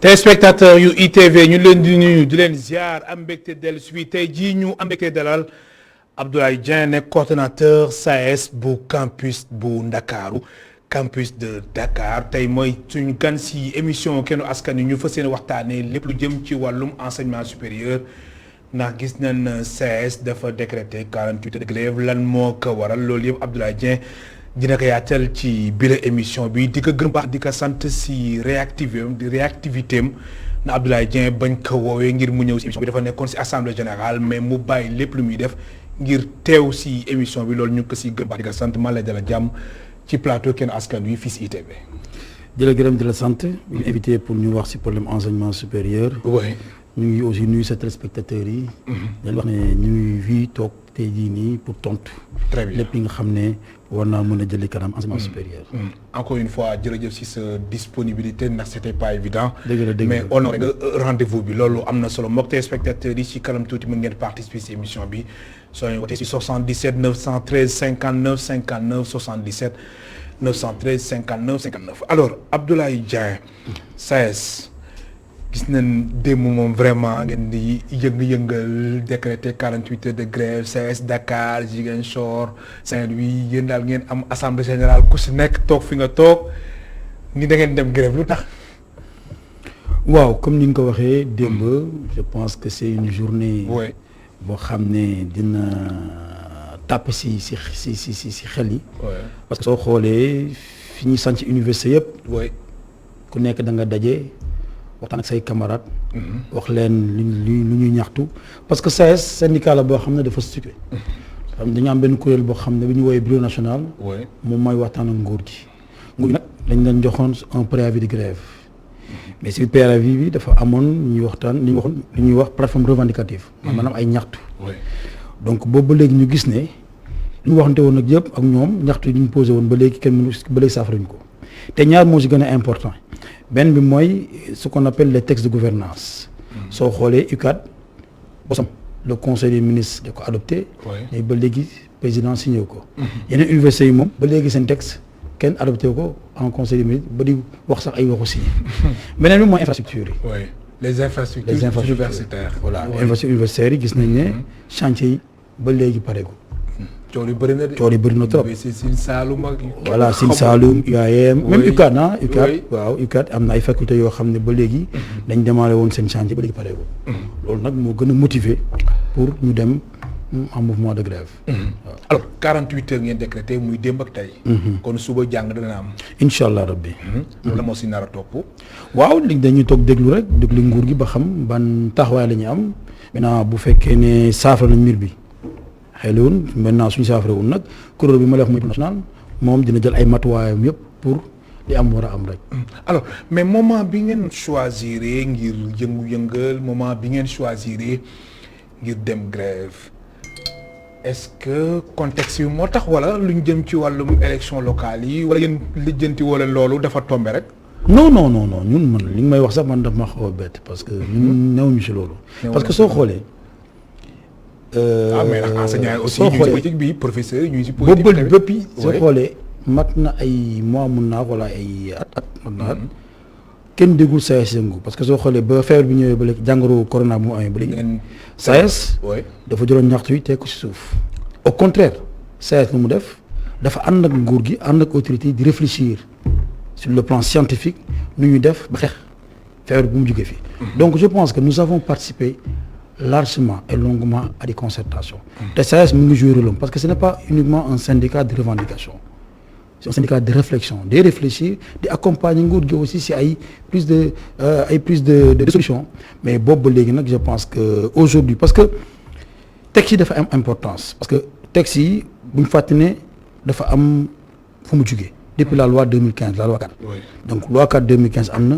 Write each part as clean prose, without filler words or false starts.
téléspectateur yu ITV ñu leen di nuyu di leen ziar am mbégte dellu si tey jii ñu am mbégte dalal Abdoulaye Dieng nekk coordonnateur SAES bu campus bu Ndakaaru campus de Dakar tey mooy suñu gan si émission Kennu Askan Wi ñu fas yéene waxtaanee lépp lu jëm ci wàllum enseignement supérieur ndax gis nañ SAES dafa décréter 48 de grève lan moo ko waral loolu yëpp Abdoulaye Dieng dina ko yaatal ci biir émission bi di ko gën baax di ko sant si réactivité am na Abdoulaye Dieng bañ ko woowee ngir mu ñëw si émission bi dafa nekkoon si assemblée générale mais mu bàyyi lépp lu muy def ngir teew si émission bi loolu ñu ko si gën baax di ko sant maa lay dala jàmm ci plateau Kennu Askan Wi fii si ITV. di la gërëm di la sant. ñu invité pour ñu wax si problème enseignement supérieur. oui ñu ngi aussi nuyu sa téléspectateurs yi. dañu wax ne ñu ngi fii toog tey jii nii pour tontu. très bien lépp li nga xam ne war naa mën a jëli kanam enseignement supérieur. encore une fois jërëjëf si sa disponibilité ndax c'était pas évident. dëgg mais honoré nga rendez-vous bi loolu am na solo mbokk téléspectateurs yi si kanam tuuti mën ngeen participer si émission bi soo ñu wootee si 77 913 59 59 77 913 59 59 alors Abdoulaye Dieng SAES gis nañ démb moom vraiment ngeen di yëngal décrété 48 heures de grève SAES Dakar Ziguinchor Saint-Louis yéen daal ngeen am assemblée générale ku si nekk toog fi nga toog ni da ngeen dem grève lu tax. waaw comme ni nga ko waxee démb je pense que c'est une journée. oui boo xam ne dina tàpp si xel yi. parce que soo xoolee fi ñuy sant université yëpp. oui ku nekk da nga daje. waxtaan ak say camarades. wax leen lu ñuy ñaxtu parce que SAES syndicat la boo xam ne dafa structuré. xam dañu am benn kuréel boo xam ne bi ñu woowee bureau national. moom mooy waxtaan ak nguur gi. nguur gi nag dañ leen joxoon un préavis de grève. mais si préavis bi dafa amoon ñuy waxtaan li ñuy wax plateforme revendicative. maanaam ay ñaxtu. donc boobu ba léegi ñu gis ne li ñu waxante woon nag yëpp ak ñoom ñaxtu yi ñu posé woon ba léegi kenn mënu ba léegi saafarañ ko te ñaar moo si gën a important. benn bi mooy ce qu'on appelle les textes de gouvernance soo xoolee UCAD bosam le conseil des ministres da ko adopté mais ba léegi président signé ko yeneen universités yi moom ba léegi seen texte kenn adopté ko en conseil des ministres ba di wax sax ay waxu signé beneen bi mooy infrastructure yi les infrastructures universitaires voilà infrastructure universitaires yi gis nañ ne chantier yi ba léegi pare ko coow yi bëri na de. coow yi bëri na trop Sine Saloum ak. voilà Sine Saloum UAM même UCAD waaw UCAD am na ay facultés yoo xam ne ba léegi dañ démarré woon seen chantier ba léegi pare ko loolu nag moo gën a motiver pour ñu dem en mouvement de grève waaw. alors 48 heures ngeen décrété muy démb ak tey. kon suba jàng dana am. incha allah rabbi. loolu la moo si nar a topp. waaw li dañuy toog déglu rek déglu nguur gi ba xam ban taxawaay la ñuy am maintenant bu fekkee ne saafara nañ mbir bi. xëy na woon maintenant suñu saafara woon nag kuréel bi ma la wax muy national moom dina jël ay matuwaayam yëpp pour li am war a am rek. alors mais moment bi ngeen choisir ngir yëngu-yëngal moment bi ngeen choisir ngir dem grève est-ce que contexte yi moo tax wala lu ñu jëm ci wàllum élection locale yi wala yéen lijjanti wala loolu dafa tombé rek. non ñun man li nga may wax sax man daf ma xaw a bett parce que ñun newuñu si loolu. parce que soo xoolee. mais nag enseignants yi aussi ñu ngi si politique bi professeurs yi ñu ngi si politique boobu bëpp soo xoolee mat na ay mois mun naa wala ay at mat na at kenn déggul SAES yëngu parce que soo xoolee ba feebar bi ñëwee ba léegi jàngoro corona bu mu amee ba léegi SAES dafa jëloon ñaxtu yi teg ko si suuf au contraire SAES lu mu def dafa ànd ak nguur gi ànd ak autorité yi di réfléchir sur le plan scientifique nu ñuy def ba xeex feebar bu mu jógee fii donc je pense que nous avons participé largement et longuement à des concertations. te SAES mu ngi jouer rôle parce que ce n'est pas uniquement un syndicat de revendication c'est un syndicat de réflexion day réfléchir di accompagner nguur gi aussi si ay prise de solution mais boobu ba léegi nag je pense que aujourd'hui parce que texte yi dafa am importance parce que texte yi bu ñu fàtte ne dafa am fu mu jugee depuis la loi 2015 la loi 4 donc loi 4 2015 am na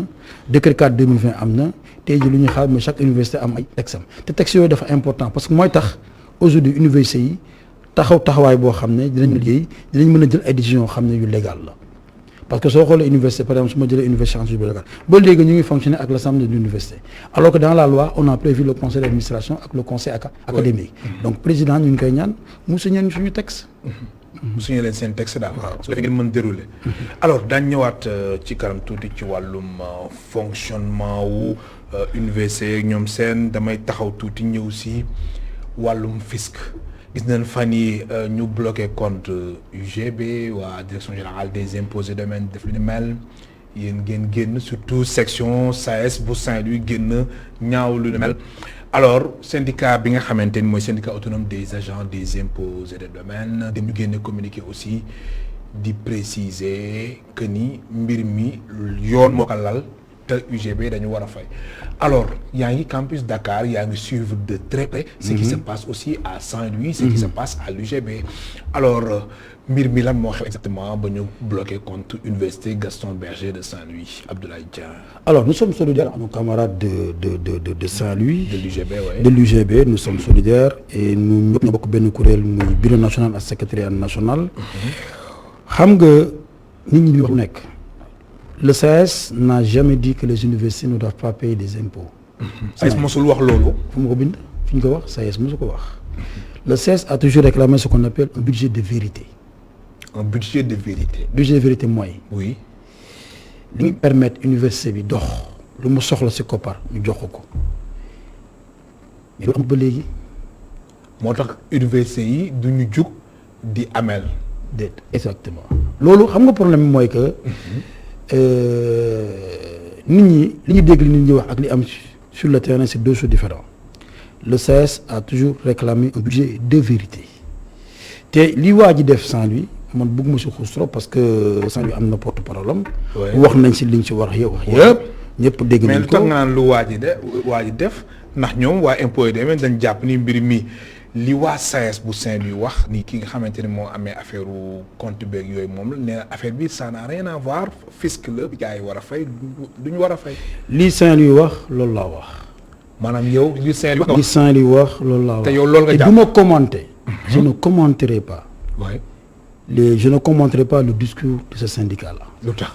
décret 4 2020 am na tey jii lu ñuy xaar mais chaque université am ay texte am te texte yooyu dafa important parce que mooy tax aujourd'hui université yi taxawaay boo xam ne dinañ liggéey dinañ mën a jël ay décisions yoo xam ne yu légal la parce que soo xoolee université par exemple su ma jëlee université Cheikh Anta Diop Dakar ba léegi ñu ngi fonctionner ak l'assemblée de l'université alors que dans la loi on a prévu le conseil d'administration ak le conseil académique donc président ñu ngi koy ñaan mu signé suñu texte signé leen seen texte daal. su ko defee ngeen mën dérouler. alors daañu ñëwaat ci kanam tuuti ci wàllum fonctionnement wu université ñoom seen damay taxaw tuuti ñëw si wàllum fisc. gis nañ fan yi ñu bloqué compte UGB waa direction générale des impôts et domaines def lu ni mel yéen ngeen génn surtout section SAES bu Saint-Louis génn ñaaw lu ni mel. alors syndicat bi nga xamante ni mooy syndicat autonome des agents des impôts et des domaines dañu génne communiqué aussi di préciser que ni mbir mi yoon moo ko lal te UGB dañu war a fay. alors yaa ngi campus Dakar yaa ngi suivre de très près ce qui se passe aussi à Saint-Louis ce qui se passe à l'UGB. alors mbir mi lan moo xew exactement ba ñu bloqué compte université Gaston Berger de Saint-Louis Abdoulaye Dieng. alors nous sommes solidaires à nos camarades de Saint-Louis. de l'UGB oui. de l'UGB nous sommes solidaires et nous ñëpp ñoo bokk benn kuréel muy bureau national ak secrétariat national. xam nga nit ñi wax lu nekk. le SAES n'a jamais dit que les universités ne doivent pas payer des impôts. SAES mosul wax loolu. fu mu ko bind fi ñu ko wax SAES mosu ko wax. le SAES a toujours réclamé ce qu'on appelle un budget de vérité. un budget de vérité. budget de vérité mooy. oui. li ñu permettre université bi dox lu mu soxla ci koppar ñu jox ko. mais lu am ba léegi. moo tax université yi du ñu jug di amel. déet exactement. loolu xam nga problème bi mooy que. nit ñi li ñu dégg li nit ñi wax ak li am sur le terrain c'est deux choses différentes. le SAES a toujours réclamé un budget de vérité te li waa ji def Saint-Louis man bëgguma si xuus trop parce que Saint-Louis am na porte-parole am. wax nañ si liñ si war a wax yëpp. ñëpp dégg nañ ko mais lu tax nga naan lu waa ji def ndax ñoom waa impôt yi demee dañ jàpp ni mbir mi li waa SAES bu Saint-Louis wax ni ki nga xamante ne moo amee affaire compte beeg yooyu moom la nee na affaire bi ça n'a rien à voir fisc la gars yi war a fay du ñu war a fay. li Saint-Louis wax loolu laa wax. maanaam yow li Saint-Louis wax. li Saint-Louis wax loolu laa wax. te yow loolu nga jàpp du ma commenter. je ne commenterai pas. oui. je ne commenterai pas le discours de ce syndicat là. lu tax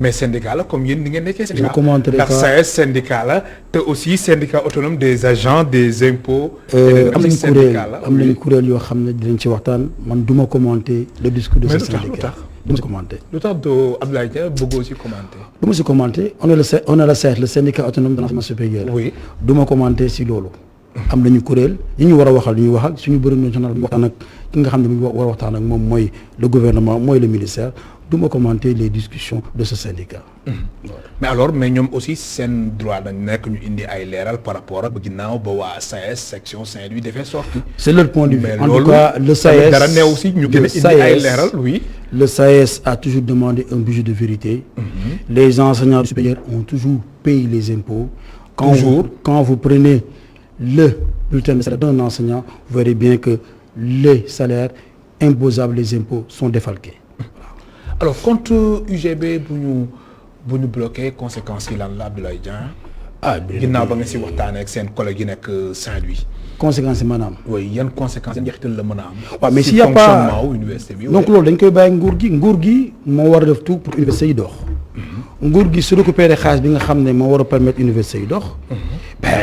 mais syndicat la comme yéen ni ngeen nekkee syndicat. je ne commenterai pas ndax SAES syndicat la te aussi syndicat autonome des agents des impôts. am nañu kuréel yoo xam ne dinañ ci waxtaan man du ma commenter le discours de ce syndicat. du ma si commenter. lu tax doo Abdoulaye Dieng bëggoo si commenter. du ma si commenter on est le SAES le syndicat autonome de l'enseignement supérieur. oui du ma commenter si loolu. am nañu kuréel yi ñu war a waxal ñu waxal suñu bureau national waxtaan ak ki nga xam ne mu war a waxtaan ak moom mooy le gouvernement mooy le ministère du ma commenter les discussions de ce syndicat. mais ñoom aussi seen droit dañ nekk ñu indi ay leeral par rapport ak ginnaaw ba waa SAES section Saint-Louis dafay sorti. c'est leur point de vue. mais en tout cas le SAES dara neew aussi ñu gën a indi ay leeral oui. le SAES a toujours demandé un budget de vérité. Les enseignants supérieurs ont toujours payé les impôts. Quand vous prenez le bulletin de salaire d'un enseignant, vous verrez bien que les salaires imposables, les impôts sont défalqués. alors compte UGB bu ñu bloqué conséquences yi lan la Abdoulaye Dieng. ginnaaw ba nga si waxtaanee ak seen collègue yi nekk Saint-Louis. conséquences yi maanaam. oui yan conséquences yan njeexital la mën a am. waaw mais s'il y a pas fonctionnement wu université bi. donc loolu dañ koy bàyyi nguur gi moo war a def tout pour université yi dox. nguur gi su récupéré xaalis bi nga xam ne moo war a permettre université yi dox.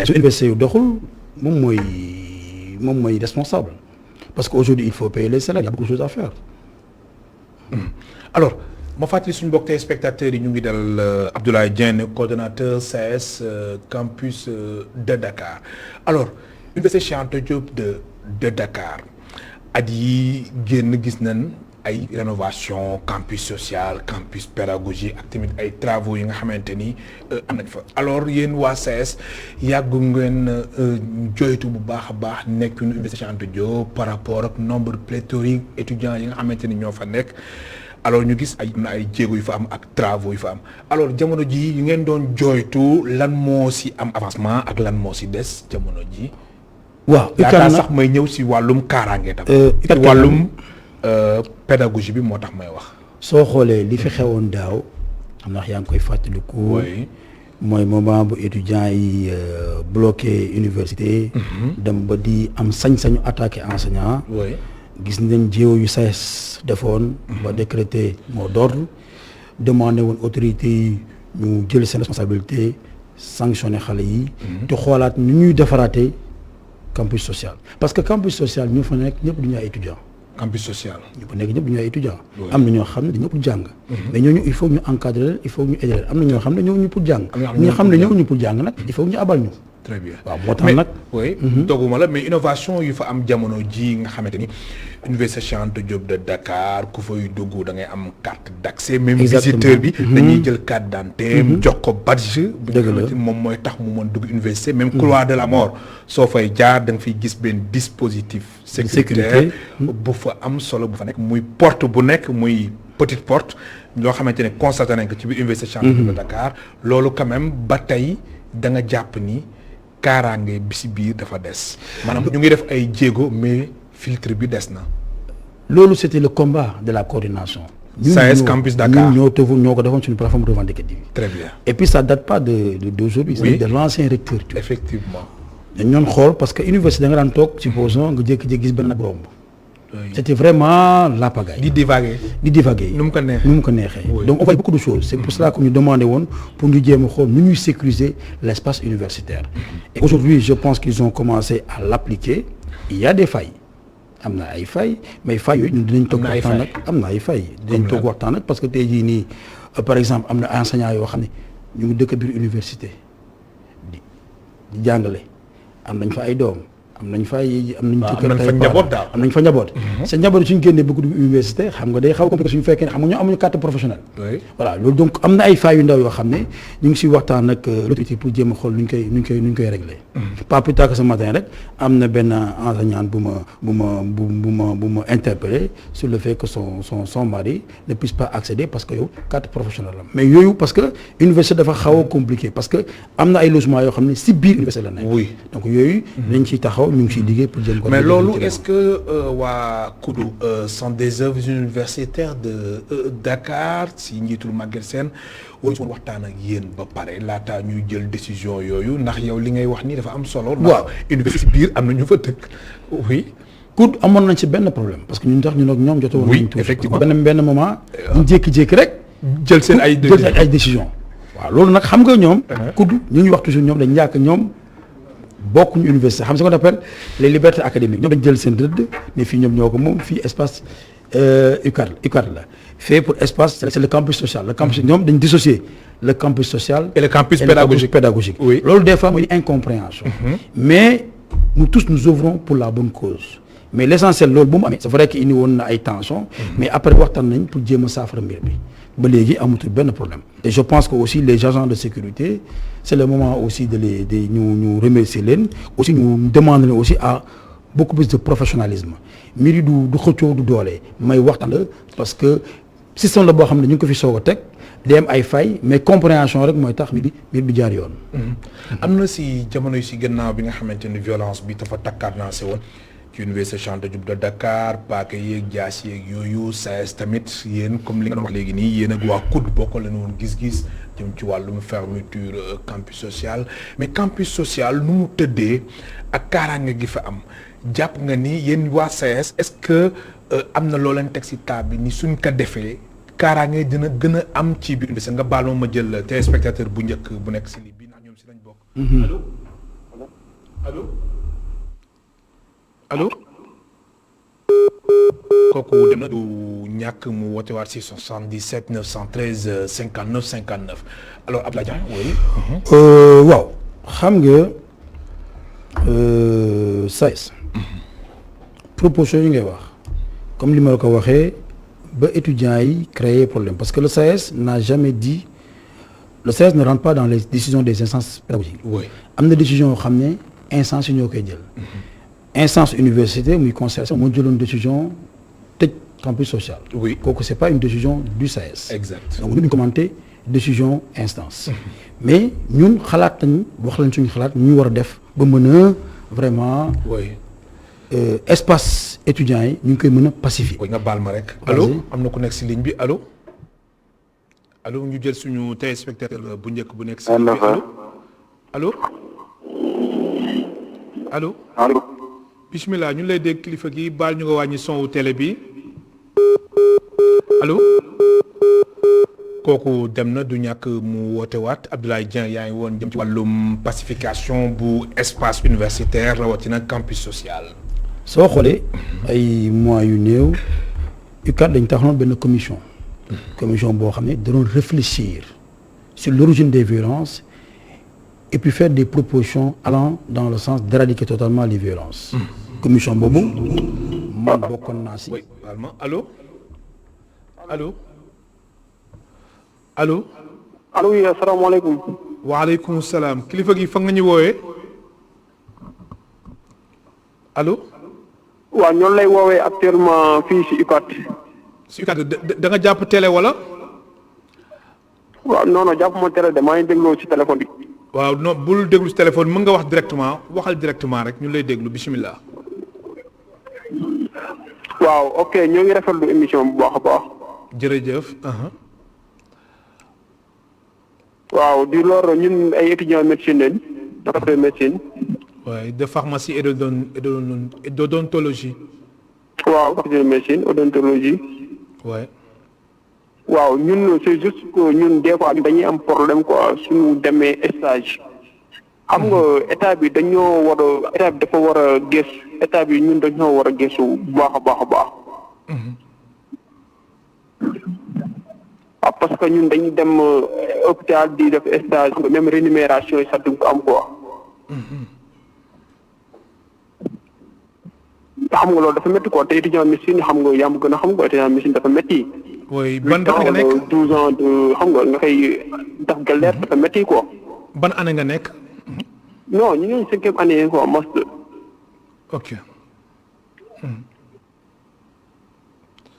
su université yi doxul moom mooy responsable parce que aujourd'hui il faut payer les salaires il y a beaucoup de choses à faire. alors ma fàttali suñu mbokk téléspectateurs yi ñu ngi dal Abdoulaye Dieng coordonnateur SAES campus de Dakar alors université Cheikh Anta Diop de Dakar at yi génn gis nañ ay rénovation campus social campus pédagogique ak tamit ay travaux yi nga xamante ni am nañ fa alors yéen waa SAES yàggu ngeen joytu bu baax a baax nekk université Cheikh Anta Diop par rapport ak nombre pléthorique étudiants yi nga xamante ni ñoo fa nekk alors ñu gis am na ay jéego yu fa am ak travaux yu fa am alors jamono ji yu ngeen doon joytu lan moo si am avancement ak lan moo si des jamono ji. waaw yaakaar sax may ñëw si wàllum kaaraange tam. ci wàllum pédagogie bi moo tax may wax. soo xoolee li fi xewoon daaw xam ndax yaa ngi koy fàttaliku. mooy moment bu étudiants yi bloqué université. dem ba di am sañ-sañu attaqué enseignant. gis nañ jéego yu SAES defoon. ba décréter mot d'ordre demandé woon autorités yi ñu jël seen responsabilité sanctionné xale yi. te xoolaat nu ñuy defaraatee campus social. parce que campus social ñu fa nekk ñëpp du ñu ay étudiants. campus social. ñu fa nekk ñëpp ñu ay étudiants. am na ñoo xam ne dañoo pour jàng. mais ñooñu il faut ñu encadrer leen il faut ñu aider leen am na ñoo xam ne ñëwuñu pour jàng. ñi nga xam ne ñëwuñu pour jàng nag il faut ñu abal ñu. très bien waaw moo tax nag. oui doguma la mais innovation yu fa am jamono ji nga xamante ni Université Cheikh Anta Diop de Dakar ku fay dugg da ngay am carte d'accès. même visiteur bi. dañuy jël carte d'identité jox ko badge. dëgg la bi moom mooy tax mu mën dugg université. même couloir de la mort soo fay jaar da nga fiy gis benn dispositif. sécuritaire bu fa am solo bu fa nekk muy porte bu nekk muy petite porte loo xamante ne constaté nañ ko ci biir Université Cheikh Anta Diop de Dakar loolu quand même ba tey da nga jàpp ni. kaaraange bi si biir dafa des maanaam ñu ngi def ay jéego mais filtre bi des na. loolu c'était le combat de la coordination. SAES Campus Dakar ñoo ko defoon suñu plateforme revendicative. très bien et puis ça date pas d'aujourd'hui. oui c'est de l'ancien recteur. effectivement. dañ ñoon xool parce que université da nga daan toog supposons nga jékki-jékki gis benn romb. c'était vraiment la pagaille. di divaguer. nu mu ko neexee donc on fait beaucoup de choses. c'est pour cela que ñu demandé woon pour ñu jéem a xool nu ñuy sécuriser l'espace universitaire. et aujourd'hui je pense qu'ils ont commencé à l'appliquer. il y a des failles. am na ay failles mais failles yooyu ñun dinañ toog waxtaan nag am na ay failles dinañ toog waxtaan nag parce que tey jii nii par exemple am na enseignants yoo xam ne ñu ngi dëkk biir université di jàngale am nañ fa ay doom am nañ fa njaboot daal am nañ fa njaboot sa njaboot suñu génnee bëgg dugg université xam nga day xaw a compliqué suñu fekkee ne xam nga ñoo amuñu carte professionnelle voilà loolu donc am na ay failles yu ndaw yoo xam ne ñu ngi si waxtaan ak l'autorité pour jéem a xool nuñ koy régler pas plus tard que ce matin rek am na benn enseignante bu ma interpellé sur le fait que son mari ne puisse pas accéder parce que yow carte professionnelle la mais yooyu parce que université dafa xaw a compliqué parce que am na ay logements yoo xam ne si biir université la nekk donc yooyu dañ ciy taxaw ñu ngi siy liggéey pour jëm ko. mais loolu est-ce que waa COUD sont des œuvres universitaires de Dakar si njiitul Maguette Sène wala su waxtaan ak yéen ba pare laata ñuy jël décision yooyu ndax yow li ngay wax nii dafa am solo. waaw université si biir am na ñu fa dëkk oui. COUD amoon nañ ci benn problème parce que ñun tax ñun ak ñoom jotoo woon. oui effectivement benn moment. ñu jékki-jékki rek. jël seen ay décision waaw loolu nag xam nga ñoom. COUD ñu ngi wax toujours ñoom dañ ñàkk ñoom. bokkuñu université xam nga ce qu'on appelle les libertés académiques ñoom dañ jël seen rëdd ne fii ñoom ñoo ko moom fii espace UCAD la fait pour espace c'est le campus social le campus ñoom dañ dissocier le campus social et le campus pédagogique oui loolu des fois mooy incompréhension mais nous tous nous œuvrons pour la bonne cause mais l'essentiel loolu bu mu amee c'est vrai que indi woon na ay tensions mais après waxtaan nañ pour jéem a saafara mbir bi ba léegi amatul benn problème et je pense que aussi les agents de sécurité c'est le moment aussi de ñu remercier leen aussi ñu demander leen aussi à beaucoup plus de professionnalisme mbir yi du xëccoo du doole may waxtaan la parce que système la boo xam ne ñu ngi ko fi soog a teg day am ay failles mais compréhension rek mooy tax mbir bi jaar yoon. am na si jamono yi si gannaaw bi nga xamante ni violence bi dafa takkarnaase woon ci Université Cheikh Anta Diop de Dakar paaka yeeg jaas yeeg yooyu SAES tamit yéen comme li nga wax léegi nii yéen ak waa COUD bokk leen woon gis-gis jëm ci wàllum fermeture campus social mais campus social nu mu tëddee ak kaaraange gi fa am jàpp nga ni yéen waa SAES est-ce que am na loo leen teg si table bi ni suñ ko defee kaaraange dina gën a am ci biir université nga baal ma jël téléspectateur bu njëkk bu nekk si lii bi ndax ñoom si lañ bokk. allo kooku dem na du ñàkk mu woote waat si 77 913 59 59 alors Abdoulaye Dieng oui. waaw xam nga SAES proposition yi ngay wax comme li ma la ko waxee ba étudiants yi créer problème parce que le SAES n'a jamais dit le SAES ne rentre pas dans les décisions des instances pédagogiques. oui am na décision yoo xam ne instances yi ñoo koy jël. instance université muy concertation moo jëloon décision tëj campus social. oui kooku c'est pas une décision du SAES. exact donc ñu commenter décision instance. mais ñun xalaat nañu wax lañ suñu xalaat ñu war a def ba mën a vraiment. oui. espace étudiants yi ñu ngi koy mën a pacifier. nga baal ma rek. allo am na ku nekk si ligne bi allo. allo ñu jël suñu téléspectateur bu njëkk bu nekk si ligne bi allo allo. allo. bismillah ñu lay dégg kilifa gi baal ñu nga wàññi son wu télé bi allo kooku dem na du ñàkk mu woote waat Abdoulaye Dieng yaa ngi woon jëm ci wàllum pacification bu espace universitaire rawatina campus social. soo xoolee ay mois yu néew UCAD dañ taxoon benn commission boo xam ne da doon réfléchir sur l'origine des violences et puis faire des propositions allant dans le sens d'éradiquer totalement les violences. commission boobu man bokkoon naa si. allo. allo oui asalaamaaleykum. waaleykum salaam kilifa gi fa nga ñu woowee allo. waaw ñoo lay woowee actuellement fii si UCAD. si UCAD da nga jàpp télé wala. waaw non jàpp ma télé de maa ngi dégloo ci téléphone bi. waaw non bul déglu si téléphone mën nga wax directement waxal directement rek ñu lay déglu bisimilah. waaw ok ñoo ngi rafetlu émission bu baax a baax. jërëjëf. waaw di lor ñun ay étudiants médecine lañ de médecine. waaye de pharmacie et d'odontologie. waaw faculté de médecine odontologie. waaye. waaw ñun c'est juste que ñun des fois dañuy am problème quoi suñu demee stage. xam nga état bi dañoo war a état bi dafa war a gëstu état bi ñun dañoo war a gëstu bu baax a baax a baax. parce que ñun dañuy dem hôpital di def stage même rémunération yi sax duñ ko am quoi. xam nga loolu dafa métti quoi te étudiant médecine xam nga yaa ma gën a xam nga étudiant médecine dafa métti. oui ban année nga nekk 12 ans de xam nga koy def galère dafa métti quoi. ban année nga nekk. non ñu ngi 5e année quoi master. ok.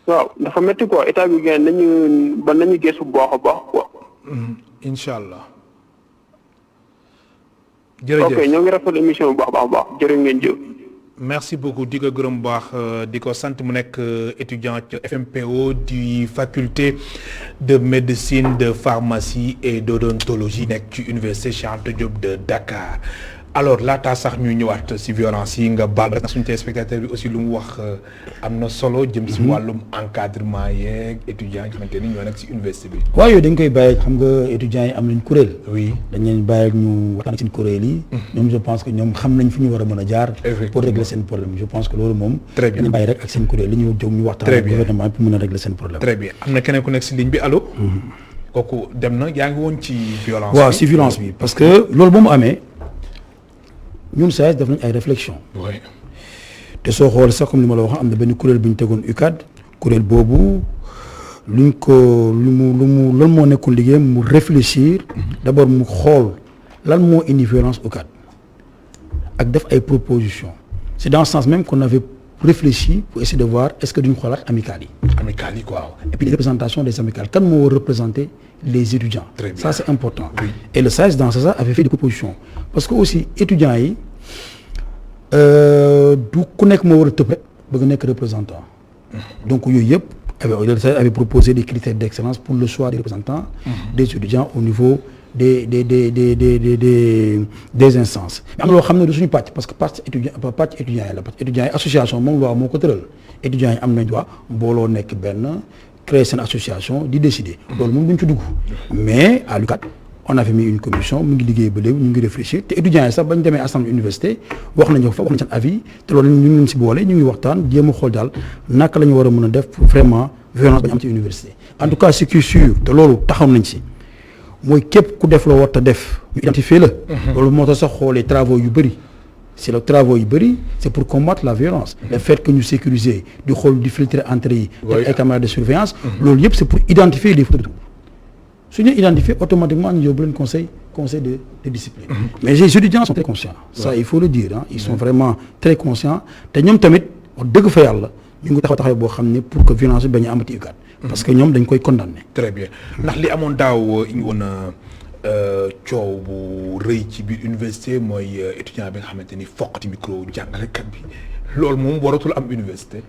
waaw dafa métti quoi état bi gën nañu gëstu bu baax a baax quoi. incha allah. jërëjëf ok ñoo ngi rafetlu émission bu baax a baax jërë ngeen jëf. merci beaucoup di ko gërëm bu baax di ko sant mu nekk étudiant ci FMPO du faculté de médecine de pharmacie et d'odontologie nekk ci université Cheikh Anta Diop de Dakar. alors laataa sax ñuy ñëwaat ci violence yi nga baal rek suñu téléspectateur bi aussi lu mu wax am na solo jëm ci wàllum encadrement yeeg étudiants yi xamante ni ñoo nekk ci université bi. waaw yooyu dañ koy bàyyi xam nga étudiants yi am nañ kuréel. oui dañ leen bàyyi ñu waxtaan seen kuréel yi. ñoom je pense que ñoom xam nañ fi ñu war a mën a jaar. pour régler seen problème je pense que loolu moom. très bien dañu bàyyi rek ak seen kuréel li ñu jóg ñu waxtaan ak gouvernement pour mën a régler seen problème. très bien am na keneen ku nekk ci ligne bi allo. kooku dem na yaa ngi woon ci violence waaw ci violence bi parce que loolu ba mu amee. ñun SAES def nañ ay réflexion te soo xoolee sax comme li ma la wax am na benn kuréel bu ñu tegoon UCAD kuréel boobu luñ ko lan moo nekkoon liggéeyam mu réfléchir d'abord mu xool lan moo indi violence UCAD ak def ay propositions c'est dans ce sens même qu'on avait réfléchi pour essayer de voir est-ce que duñ xoolaat amicales yi quoi. et puis les représentations des amicales kan moo war représenter les étudiants. Ça c'est important. Oui. Et le SAES dans ça avait fait des propositions parce que aussi étudiants yi du ku nekk moo war a tëb rek bëgg nekk représentant. donc yooyu yëpp le SAES avait proposé des critères d'excellence pour le choix des représentants des étudiants au niveau des instances. mais am na loo xam ne du suñu pàcc parce que pàcc étudiant yi la parce que étudiants yi association moom loi moo ko tëral étudiants yi am nañ droit mbooloo nekk benn. créer seen association di décider loolu moom duñ ci dugg mais à l'UCAD on avait mis une commission mu ngi liggéey ba léegi ñu ngi réfléchir te étudiants yi sax bañ demee assemblée université wax nañu fa wax nañ seen avis te loolu ñu ngi leen si boole ñu ngi waxtaan jéem a xool daal naka la ñu war a mën a def pour vraiment violence bañ am ci université en tout cas ce qui est sûr te loolu taxaw nañ si mooy képp ku def loo war a def ñu identifier la loolu moo tax sax xoolee travaux yu bëri c'est le travail yu bëri c'est pour combattre la violence le fait que ñu sécuriser di xool di filtrer entrée yi def ay caméras de surveillance loolu yëpp c'est pour identifier les fautes su ñu identifier automatiquement ñu yóbbu leen conseil de discipline mais les étudiants sont très conscients ça il faut le dire hein ils sont vraiment très conscients te ñoom tamit wax dëgg fa yàlla ñu ngi taxaw boo xam ne pour que violence bi bañ a amati UCAD parce que ñoom dañ koy condamner. très bien ndax li amoon daaw indi woon coow bu rëy ci biir université mooy étudiant bi nga xamante ni foqati micro jàngalekat bi loolu moom waratul am université.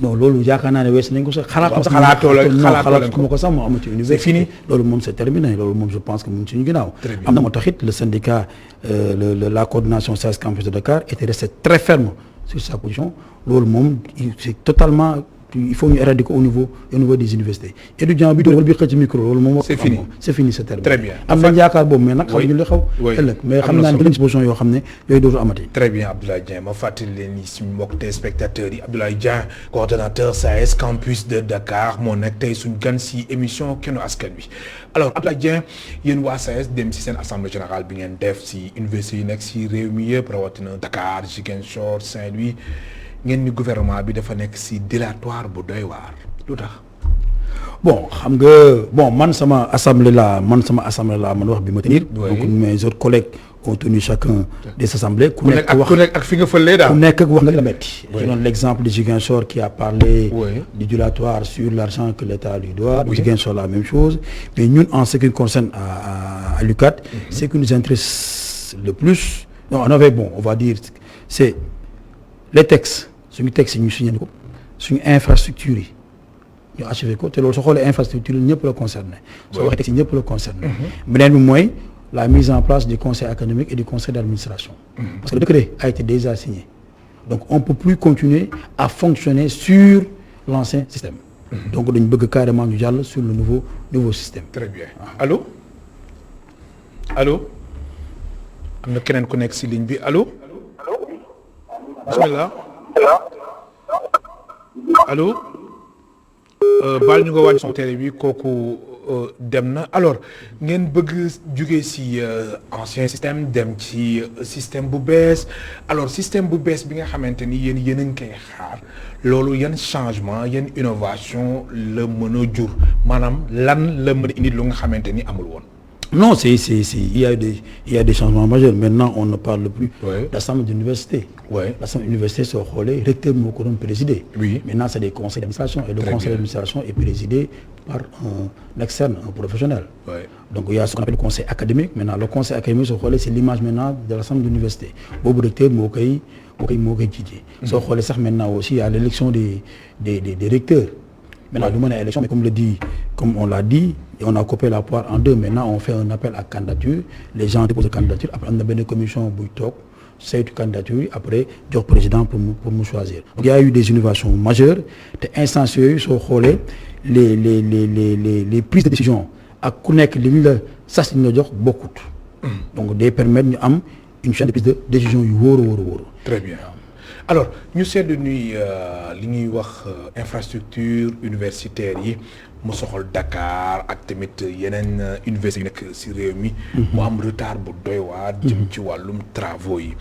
non loolu yaakaar naa ne wees nañ ko sax. xalaatoo ko sax moo amati université. c'est fini loolu moom c'est terminé loolu moom je pense que mu ngi suñu ginnaaw. am na moo tax it le syndicat la coordination SAES Campus de Dakar était resté très ferme sur sa position loolu moom c'est totalement il faut ñu éradiquer au niveau des universités étudiant bi doon wala bi xëcc micro loolu moom c'est fini ce terme. Très bien. am nañ yaakaar boobu mais nag xam ñu li xaw ëllëg mais xam naa ne dinañ disposition yoo xam ne yooyu dootu amati. Très bien Abdoulaye Dieng ma fàttali leen ni suñu mbokk téléspectateurs yi Abdoulaye Dieng coordonnateur SAES campus de Dakar moo nekk tey suñu gan si émission Kennu Askan Wi. alors Abdoulaye Dieng yéen waa SAES dem si seen assemblée générale bi ngeen def si université yi nekk si réew mi yëpp rawatina Dakar Ziguinchor Saint-Louis ngeen ni gouvernement bi dafa nekk si dilatoire bu doy waar lu tax. bon xam nga bon man sama assemblée la man wax bi ma tenir. donc mes autres collègues ont tenu chacun des assemblées. ku nekk ak fi nga fëlee daal. ku nekk wax nga la metti. je donne l'exemple de Ziguinchor qui a parlé. du dilatoire sur l'argent que l'État lui doit. Ziguinchor la même chose mais ñun en ce qui concerne à l'UCAD. ce qui nous intéresse le plus. non on avait bon on va dire c'est les textes suñu textes yi ñu signé ko suñu infrastructure yi. ñu achevé ko te loolu soo xoolee infrastructure ñëpp la concerné. soo waxee texte ñëpp la concerné. beneen bi mooy la mise en place du conseil académique et du conseil d'administration. parce que le décret a été déjà signé. donc on peut plus continuer à fonctionner sur l'ancien système. donc dañu bëgg carrément ñu jàll sur le nouveau système. très bien allô am na keneen ku nekk ci ligne bi allô. bismillah allô. baal ñu nga wàññi son télé bi kooku dem na alors ngeen bëgg jóge ci ancien système dem ci système bu bees alors système bu bees bi nga xamante ni yéen a ngi koy xaar loolu yan changement yan innovation la mën a jur maanaam lan la mën a indi lu nga xamante ni amul woon. non il y a des changements majeurs maintenant on ne parle plus d'assemblée d'université. l'assemblée d'université soo xoolee recteur moo ko doon présider. maintenant c'est des conseils d'administration et le conseil d'administration est présidé par un externe un professionnel. donc il y a ce qu'on appelle le conseil académique maintenant le conseil académique soo xoolee c'est l'image maintenant de l'assemblée d'université boobu recteur moo koy jiite. soo xoolee sax maintenant aussi il y a l'élection des recteurs. maintenant du mën a élection mais comme on l'a dit et on a coupé la poire en deux maintenant on fait un appel à candidature les gens déposent candidature après am na benn commission buy toog saytu candidature yi après jox président pour mu choisir. donc il y a eu des innovations majeures te instances yooyu soo xoolee les prises de décision ak ku nekk li ñu la sas li ñu la jox bokkut. donc day permettre ñu am une chaîne de prise de décision yu wóor. très bien. alors ñu seetlu ni li ñuy wax infrastructure universitaire yi mu soxal Dakar ak tamit yeneen université yu nekk ci réew mi. mu am retard bu doy waar. jëm ci wàllum travaux yi.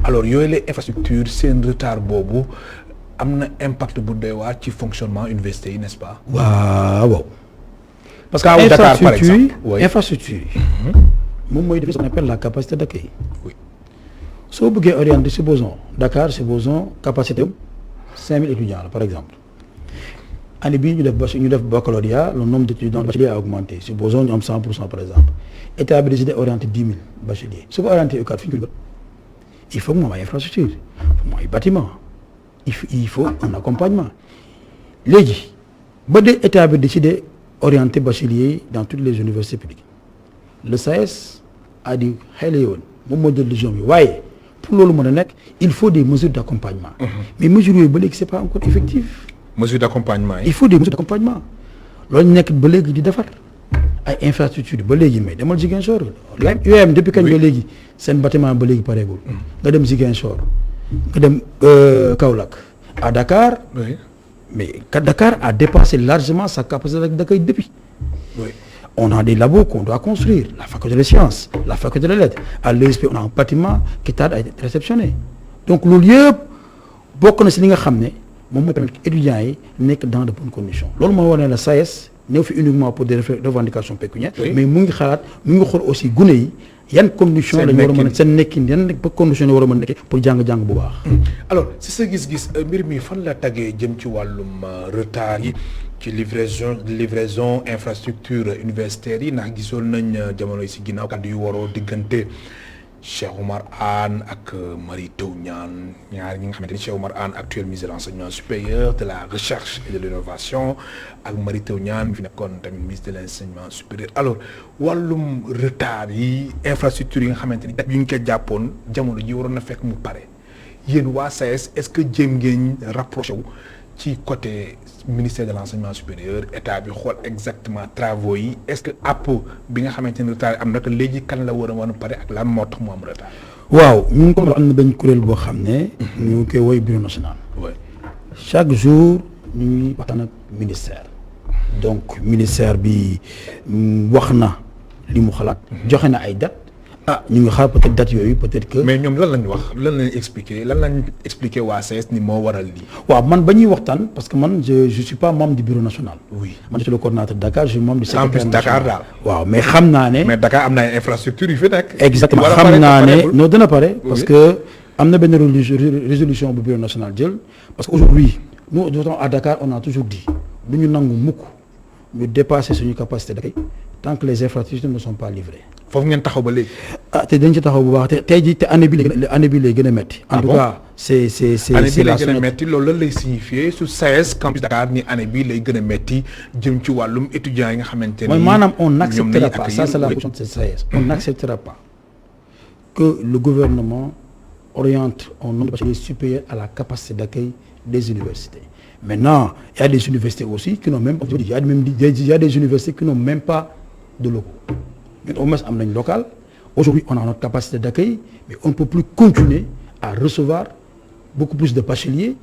alors yooyu la infrastructure seen retard boobu am na impact bu doy waar ci fonctionnement université yi n'est-ce pas. waaw. parce que Dakar par exemple infrastructure yi. moom mooy def ce qu'on appelle la capacité d'accueil. soo bëggee orienter supposons capacité 5000 étudiants la par exemple année bii ñu def baccalauréat le nombre d'étudiants bacheliers a augmenté supposons ñu am 100% par exemple état bi décidé orienter 10 000 bacheliers su ko orienter UCAD fi ñu ko il faut que mu am ay infrastructure il faut mu am ay bâtiment il faut un accompagnement léegi ba de état bi décidé orienter bacheliers dans toutes les universités publiques le SAES a dit xëy na yoon moom moo jël décision bi waaye pour loolu mën a nekk il faut des mesures d'accompagnement. mais mesures yooyu ba léegi c'est pas encore effectif. mesures d'accompagnement yi. il faut des mesures d'accompagnement loolu nekk ba léegi di defar ay infrastructures ba léegi mais demal Ziguinchor. UAM depuis kañ ba léegi seen bâtiment ba léegi pareegul. nga dem Ziguinchor nga dem Kaolack à Dakar. mais Dakar a dépassé largement sa capacité d'accueil depuis. On a des labos qu'on doit construire, la faculté des sciences, la faculté des lettres. À l'ESP, on a un bâtiment qui tarde à être réceptionné. Donc, loolu yëpp bokk na si li nga xam ne moom mooy permettre étudiants yi nekk dans de bonnes conditions. loolu moo wane la SAES ñëw fi uniquement pour des revendications pécuniaires. mais mu ngi xool aussi gune yi yan conditions la ñu war a mën a seen nekkin yan conditions la war a mën a nekkee pour jàng-jàng bu baax. alors si sa gis-gis mbir mi fan la tagee jëm ci wàllum retard yi. ci livraison infrastructure universitaire yi ndax gisoon nañ jamono yi ci ginnaaw kàddu yu waroo diggante Cheikh Oumar Anne ak Mary Teuw Niane ñaar ñi nga xamante ni Cheikh Oumar Anne actuel ministre de l'enseignement supérieur de la recherche et de l'innovation ak Mary Teuw Niane mi fi nekkoon tamit ministre de l'enseignement supérieur alors wàllum retard yi infrastructure yi nga xamante ni yu ñu ko jàppoon jamono ji waroon na fekk mu pare yéen waa SAES est-ce que jéem ngeen rapproché wu ci côté ministère de l'enseignement supérieur état bi xool exactement travaux yi est-ce que app bi nga xamante ne retard am na que léegi kan la war a pare ak lan moo tax mu am retard. waaw ñu ngi ko am na benn kuréel boo xam ne. ñu ngi koy woy bureau national. chaque jour ñu ngi waxtaan ak ministère. donc ministère bi wax na li mu xalaat. joxe na ay date ñu ngi xaar peut-être date yooyu peut-être que. mais ñoom lan lañ wax lan lañ expliquer waa SAES ni moo waral lii. waaw man ba ñuy waxtaan parce que man je suis pas membre du bureau national. oui man je suis le coordonnateur de Dakar je suis membre du secrétaire Dakar daal. waaw mais xam naa ne. mais Dakar am na ay infrastructures yu fi nekk. exactement xam naa ne non dina pare. parce que am na benn résolution bu bureau national jël parce que aujourd'hui nous à Dakar on a toujours dit du ñu nangu mukk ñu dépasser suñu capacité d'accueil tant que les infrastructures ne sont pas livrées. foofu ngeen taxaw ba léegi. te dañ ci taxaw bu baax te tey jii te année bi lay gën a métti. en tout cas c'est année bi lay gën a métti loolu lan lay signifier su SAES campus Dakar ni année bi lay gën a métti jëm ci wàllum étudiants yi nga xamante ni. mooy maanaam on n'acceptera pas ça c'est la position de SAES. on n'acceptera pas que le gouvernement oriente un nombre de bacheliers supérieur à la capacité d'accueil des universités. Maintenant, il y a des universités aussi qui n'ont même pas, il y a des universités qui n'ont même pas de locaux. Au moins, on a une locale. Aujourd'hui, on a notre capacité d'accueil, mais on ne peut plus continuer à recevoir beaucoup plus de bacheliers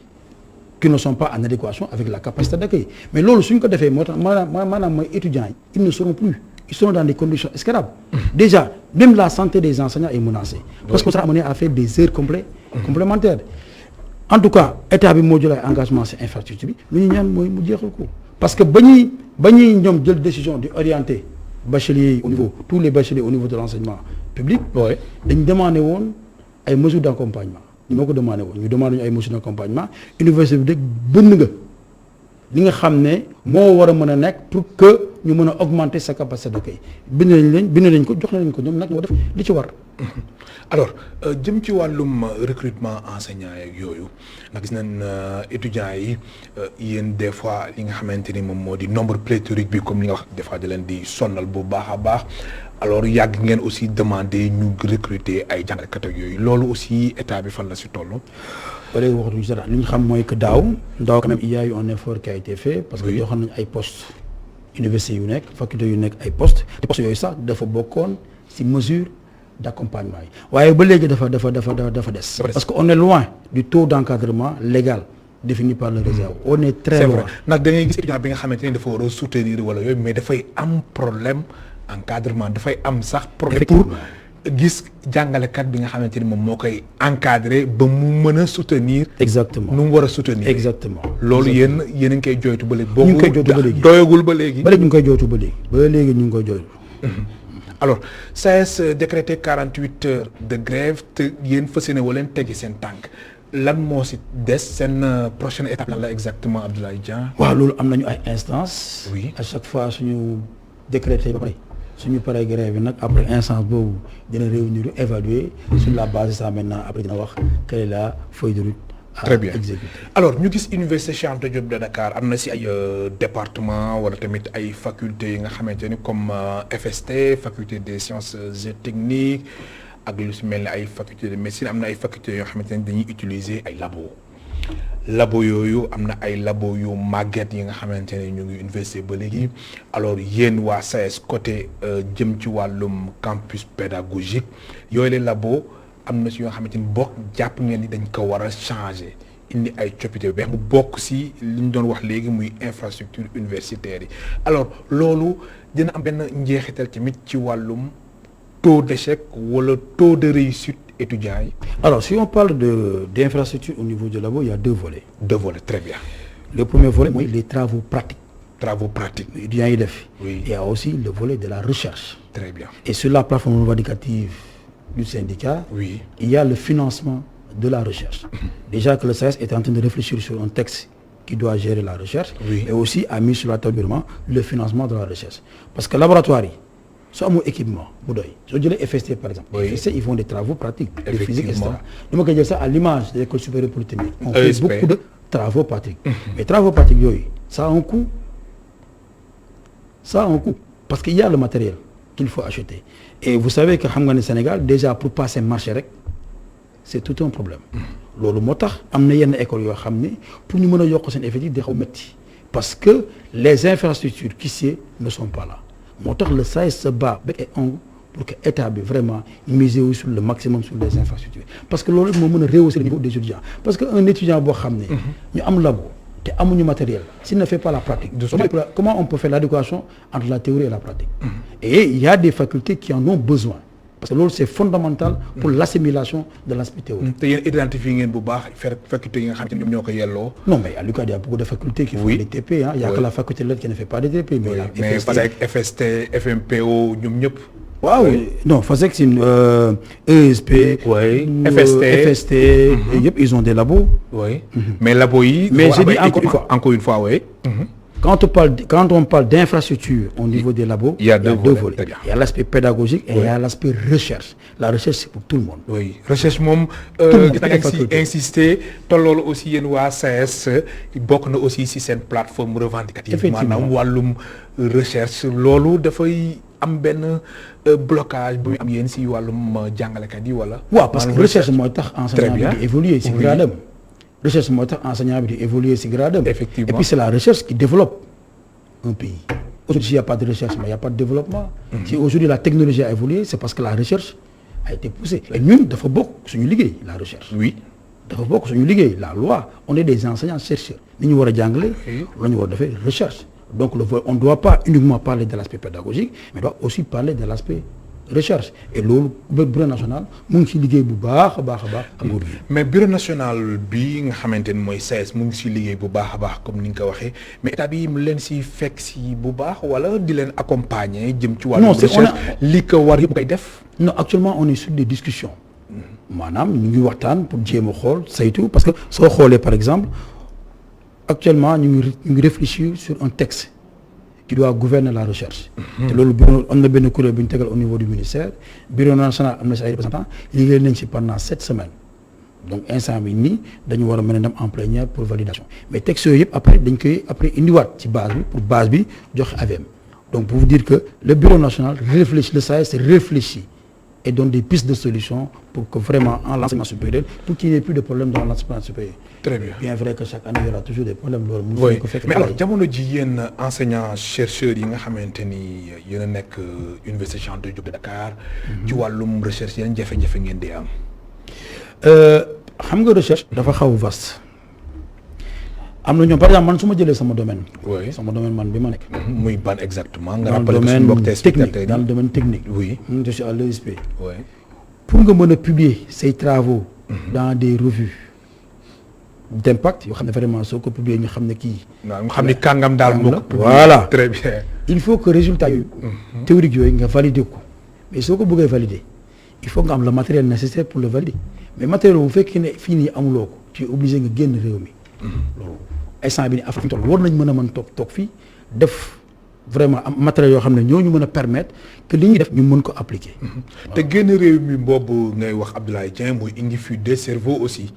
qui ne sont pas en adéquation avec la capacité d'accueil. Mais là, ce qu'on a fait, les étudiants, ils ne seront plus. Ils seront dans des conditions escalables. Déjà, même la santé des enseignants est menacée. Parce qu'on sera amené à faire des heures complémentaires. En tout cas, l'État a un engagement sur l'infrastructure. Parce que si on a une décision d'orienter tous les bacheliers au niveau de l'enseignement public, ils demandent des mesures d'accompagnement. Nous demandons des mesures d'accompagnement. L'université publique, li nga xam ne moo war a mën a nekk pour que ñu mën a augmenter sa capacité d'accueil bind nañ ko jox nañ ko ñoom nag ñoo def li ci war. alors jëm ci wàllum recrutement enseignants yeeg yooyu ndax gis nañ étudiants yi yéen des fois li nga xamante ni moom moo di nombre pléthorique bi comme li nga wax des fois da leen di sonnal bu baax a baax alors yàgg ngeen aussi demander ñu recruter ay jàngalekat ak yooyu loolu aussi état bi fan la si toll. ba léegi waxatuñu si dara li ñu xam mooy que daaw quand même il y a eu un effort qui a été fait parce que joxoon nañu ay postes université yu nekk faculté yu nekk ay postes te postes yooyu sax dafa bokkoon si mesure d'accompagnement yi waaye ba léegi dafa des parce que on est loin du taux d'encadrement légal défini par le réserve on est très loin. ndax da ngay gis étudiant bi nga xamante ni dafa war a soutenir wala yooyu mais dafay am problème encadrement dafay am sax problème pour gis jàngalekat bi nga xamante ni moom moo koy encadrer ba mu mën a soutenir. exactement nu mu war a soutenir. exactement loolu yéen a ngi koy jooytu ba léegi. ñu ngi koy jooytu ba léegi doyagul ba léegi. ñu ngi koy jooytu ba léegi ñu ngi koy jooytu. alors SAES décrété 48 heures de grève te yéen fas yéene wala leen teggi seen tànk lan moo si des seen prochaine étape lan la exactement Abdoulaye Dieng. waaw loolu am nañu ay instances. oui à chaque fois suñu décrété ba pare. suñu paree grève bi nag après instance boobu dina réunir évaluer sur la base de ça maintenant après dina wax quelle est la feuille de route à très bien exécuter. alors ñu gis université Cheikh Anta Diop de Dakar am na si ay département wala tamit ay facultés yi nga xamante ni comme FST faculté des sciences et techniques ak lu si mel ni ay faculté de médecine am na ay facultés yoo xamante ni dañuy utiliser ay labo yooyu am na ay labo yu màgget yi nga xamante ne ñu ngi université ba léegi alors yéen waa SAES côté jëm ci wàllum campus pédagogique yooyu les labo am na si yoo xamante ni bokk jàpp ngeen ni dañ ko war a changer indi ay coppite bu bokk si li ñu doon wax léegi muy infrastructure universitaire yi alors loolu dina am benn njeexital tamit ci wàllum taux d'échec wala taux de réussite étudiants yi. Alors, si on parle d'infrastructure au niveau du labo, il y a deux volets. Deux volets, très bien. Le premier volet, c'est les travaux pratiques. Travaux pratiques. Oui. Il y a aussi le volet de la recherche. Très bien. Et sur la plateforme revendicative du syndicat, oui, il y a le financement de la recherche. Déjà que le SAES est en train de réfléchir sur un texte qui doit gérer la recherche, oui, et aussi a mis sur la table le financement de la recherche. Parce que le laboratoire, soit mon équipement, je dis les FST par exemple. Oui. FST, ils font des travaux pratiques, de physique, etc. Nous, on dire ça à l'image de l'école supérieure polytechnique. On fait beaucoup de travaux pratiques. Mais travaux pratiques, ça a un coût. Ça a un coût. Parce qu'il y a le matériel qu'il faut acheter. Et vous savez que Hamgan Sénégal, déjà pour passer marché, c'est tout un problème. loolu moo tax am na yenn école yoo xam ne pour ñu mën a yokk seen effectif di xaw métti parce que les infrastructures qui s'y ne sont pas là moo tax le SAES se bat bec et ongle pour que état bi vraiment miser sur le maximum sur les infrastructures parce que loolu moo mën a rehausser le niveau des étudiants parce que un étudiant boo xam ne ñu am labo te amuñu matériel s'il ne fait pas la pratique comment on peut faire l'adéquation entre la théorie et la pratique et il y a des facultés qui en ont besoin parce que loolu c'est fondamental pour l'assimilation de l'aspect théorique. te yéen identifier ngeen bu baax faculté yi nga xam ne ñoom ñoo ko yelloo. non mais à l'UCAD il y a beaucoup de facultés qui font des TP hein. Il y a que la faculté de lettres qui ne fait pas de TP. mais FASEC FST FMPO ñoom ñëpp. waaw non FASEC c'est ESP. oui FST yëpp ils ont des labos. oui mais labos yi. mais je dis encore une fois oui. Quand on parle d'infrastructure au niveau des labos, il y a deux volets. Il y a l'aspect pédagogique et il y a l'aspect recherche. La recherche, c'est pour tout le monde. Oui, recherche moom gis nañ si insister te loolu aussi yéen waa SAES bokk na aussi si seen plateforme revendicative. maanaam wàllum recherche loolu dafay am benn blocage bu am yéen si wàllum jàngalekat yi wala. waaw parce que recherche mooy tax enseignant bi di évoluer si gradam. Recherche mooy tax enseignant bi di évoluer si gradam. Effectivement. Et puis c'est la recherche qui développe un pays. Aujourd'hui, s'il n'y a pas de recherche, mais il n'y a pas de développement. Si aujourd'hui la technologie a évolué, c'est parce que la recherche a été poussée. Et ñun dafa bokk suñu liggéey la recherche. Oui. dafa bokk suñu liggéey la loi on est des enseignants chercheurs ni ñu war a jàngale. la ñu war a defee recherche. Donc on ne doit pas uniquement parler de l'aspect pédagogique mais doit aussi parler de l'aspect recherche et loolu bureau national mu ngi ci liggéey bu baax a baax a baax ak nguur gi. mais bureau national bi nga xamante ni mooy SAES mu ngi ci liggéey bu baax a baax comme ni nga ko waxee mais état bi mu leen ci fekk ci bu baax wala di leen accompagner jëm ci wàllu recherche li ko war yëpp koy def. non actuellement on est sur des discussions maanaam ñu ngi waxtaan pour jéem a xool saytu parce que soo xoolee par exemple actuellement ñu ngi réfléchir sur un texte qui doit gouverner la recherche. te loolu bureau am na benn kuréel bu ñu tegal au niveau du ministère bureau national am na si ay représentants liggéey nañ si pendant 7 semaines donc instant bi nii dañu war a mën a dem en plénière pour validation mais textes yooyu yëpp après dañ koy après indiwaat ci base bi pour base bi joxe AVM donc pour vous dire que le bureau national réfléchit le SAES réfléchit et donne des pistes de solutions pour que vraiment en l'enseignement supérieur pour qu'il n'y ait plus de problème dans l'enseignement supérieur. Très bien. Bien vrai que chaque année il y aura toujours des problèmes loolu. oui mais alors jamono ji yéen enseignants chercheurs yi nga xamante ni yéen a nekk Université Cheikh Anta Diop de Dakar. ci wàllum recherche yan jafe-jafe ngeen di am. xam nga recherche dafa xaw vaste am na ñoom par exemple man su ma jëlee sama domaine. oui sama domaine man bi ma nekk. muy ban exactement. nga dans le rappelé suñu mbokk domaine technique dans le domaine technique. oui je suis à l'ESP. oui pour nga mën a publier say travaux. dans des revues d'impact yoo xam ne vraiment soo ko publier ñu xam ne kii. waaw nga xam ni kàngam daal moo ko. voilà très bien. il faut que résultat yooyu. théorique yooyu nga valider ko mais soo ko bëggee valider il faut nga am le matériel nécessaire pour le valider mais matériel bu fekkee ne fii nii amuloo ko tu es obligé nga génn réew mi. loolu instant bi ni Afrique toll war nañ mën a toog fii def vraiment am matériel yoo xam ne ñoo ñu mën a permettre que li ñuy def ñu mën ko appliquer. te génn réew mi boobu ngay wax Abdoulaye Dieng mooy indi fuite des cerveaux aussi.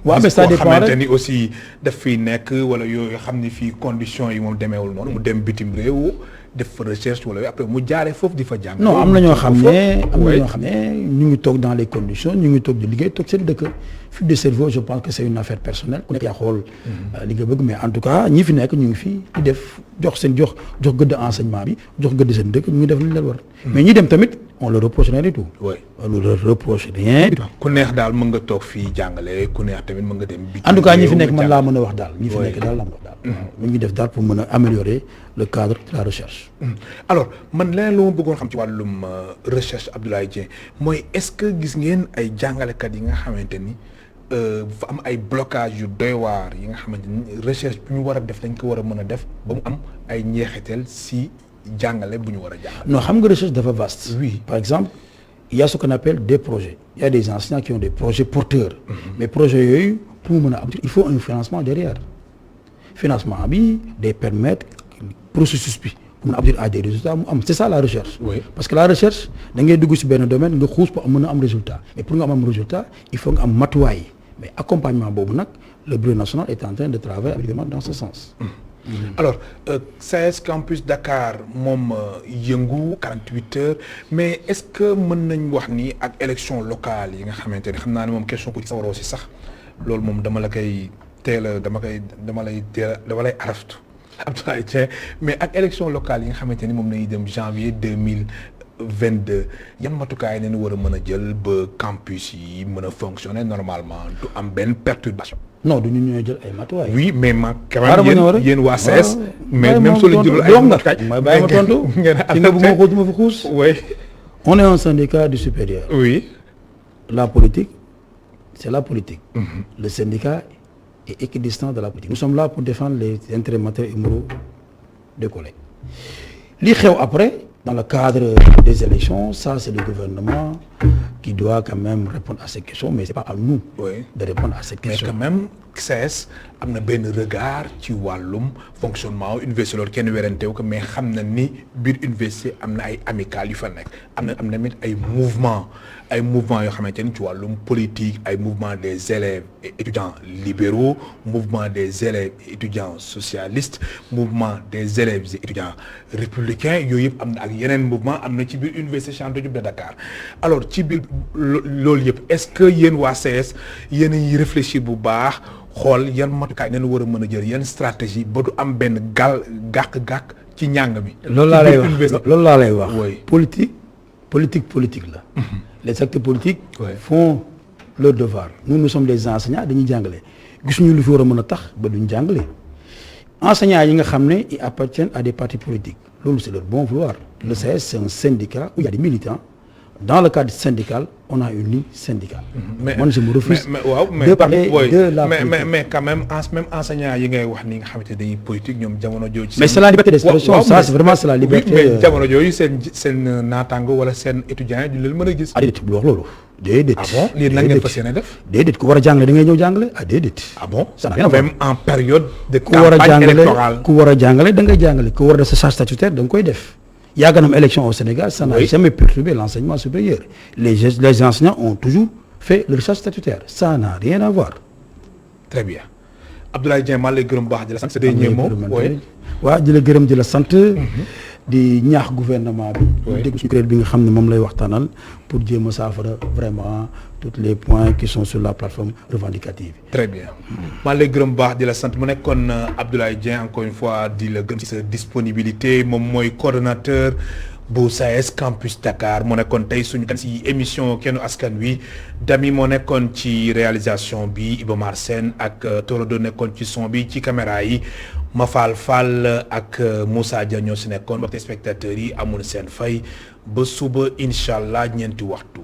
waaw mais ça dépend xamante ni aussi daf fiy nekk wala yooyu xam ni fii conditions yi moom demeewul noonu mu dem bitim réew def fa recherche wala yooyu après mu jaaree foofu di fa jàng. non am na ñoo xam ne ñu ngi toog dans les conditions ñu ngi toog di liggéey toog seen dëkk fuite de cerveau je pense que c'est une affaire personnelle ku nekk yaa xool li nga bëgg mais en tout cas ñi fi nekk ñu ngi fii di def jox gëdd enseignement bi jox gëdd seen dëkk ñu ngi def li leen war. mais ñi dem tamit on le reproche rien du tout. oui on le reproche rien du tout. ku neex daal mën nga toog fii jàngale ku neex tamit mën nga dem. en tout cas ñi fi nekk man laa mën a wax daal. ñi fi nekk daal la wax daal. ñu ngi def daal pour mën a améliorer le cadre de la recherche. alors man leneen lu ma bëggoon xam ci wàllum recherche Abdoulaye Dieng mooy est-ce que gis ngeen ay jàngalekat yi nga xamante ni fa am ay blocage yu doy waar yi nga xamante ni recherche bu ñu war a def dañ ko war a mën a def ba mu am ay njeexital si jàngale bu ñu war a jàngale. non xam nga recherche dafa vaste. oui par exemple il y a ce qu'on appelle des projets il y a des enseignants qui ont des projets porteurs. mais projets yooyu pour mu mën a aboutir il faut un financement derrière financement bi day permettre processus bi pour mën a aboutir à des résultats mu am c'est ça la recherche. oui parce que la recherche da ngay dugg ci benn domaine nga xuus pour mën a am résultat mais pour nga am résultat il faut nga am matuwaay mais accompagnement boobu nag le bureau national est en train de travailler évidemment dans ce sens. alors SAES campus Dakar moom yëngu 48 heures mais est-ce que mën nañ wax ni ak élection locale yi nga xamante ne xam naa ne moom question ku ci sawaroo si sax loolu moom dama lay araftu Abdoulaye Dieng mais ak élection locale yi nga xamante ni moom nañuy dem janvier 2022 yan matukaay nañu war a mën a jël ba campus yi mën a fonctionner normalement du am benn perturbation. non du ñu ñëw jël ay matuwaay. oui mais quand même yéen waa CS. mais même soo leen jëlul ay matukaay. mooy bàyyi ma tontu ci nga bu ma xuus ma fi xuus. oui. on est un syndicat du supérieur. oui. La politique c'est la politique. Le syndicat est équidistant de la politique. Nous sommes là pour défendre les intérêts matériels et moraux des collègues. Li xew après dans le cadre des élections, ça c'est le gouvernement qui doit quand même répondre à ces questions, mais c'est pas à nous de répondre à ces questions. Mais quand même CS am na benn regard ci wàllum fonctionnement université loolu kenn weranteewu ko mais xam na ni biir université am na ay amicales yu fa nekk am na tamit ay mouvement yoo xamante ni ci wàllum politique ay mouvement des élèves et étudiants libéraux mouvement des élèves et étudiants socialistes mouvement des élèves et étudiants républicains yooyu yëpp am na ak yeneen mouvement am na ci biir université Cheikh Anta Diop de Dakar alors ci biir loolu yëpp est-ce que yéen waa CS yéen a ngi réfléchir bu baax xool yan matukaay nañu war a mën a jël yan stratégie ba du am benn gàkk-gàkk ci njàng mi. loolu laa lay wax politique la. Les acteurs politiques font leur devoir. Nous sommes des enseignants dañuy jàngale gisuñu lu fi war a mën a tax ba duñ jàngale enseignants yi nga xam ne ils appartiennent à des partis politiques loolu c'est leur bon vouloir. Le CS c'est un syndicat où il y a des militants. Dans le cadre syndical, on a une ligne syndicale. Mais moi je me refuse de parler de la politique. Mais quand même enseignants yi ngay wax ni nga xamante ne dañuy politique ñoom jamono jooju. Mais c'est la liberté d'expression, ça c'est vraiment c'est la liberté. mais jamono jooju seen naataango wala seen étudiants yi du leen mën a gis. déedéet bu wax loolu. déedéet. Ah bon lii lan ngeen fas yéene def. déedéet ku war a jàngale da ngay ñëw jàngale déedéet. Ah bon ça n'a rien à voir. même en période de campagne électorale. ku war a jàngale da ngay jàngale ku war a def sa charge statutaire da nga koy def. Il y a une élection au Sénégal, ça n'a jamais perturbé l'enseignement supérieur. Les enseignants ont toujours fait leur charge statutaire. Ça n'a rien à voir. Très bien. Abdoulaye Dieng maa lay gërëm baax di la sant. c'est dernier mot waaw di la gërëm di la sant. di ñaax gouvernement bi. oui dégg suñu kuréel bi nga xam ne moom lay waxtaanal pour jéem a saafara vraiment tous les points qui sont sur la plateforme revendicative. très bien maa lay gërëm baax di la sant mu nekkoon Abdoulaye Dieng encore une fois di la gërëm ci sa disponibilité moom mooy coordonnateur bu SAES Campus Dakar moo nekkoon tey suñu gan ci émission Kennu Askan Wi Dami moo nekkoon ci réalisation bi Iba Mar Sène ak Torodo nekkoon ci son bi ci caméra yi Mafal Fall ak Moussa Dia ñoo si nekkoon ba téléspectateurs yi amul seen fay ba suba incha allah ñeenti waxtu.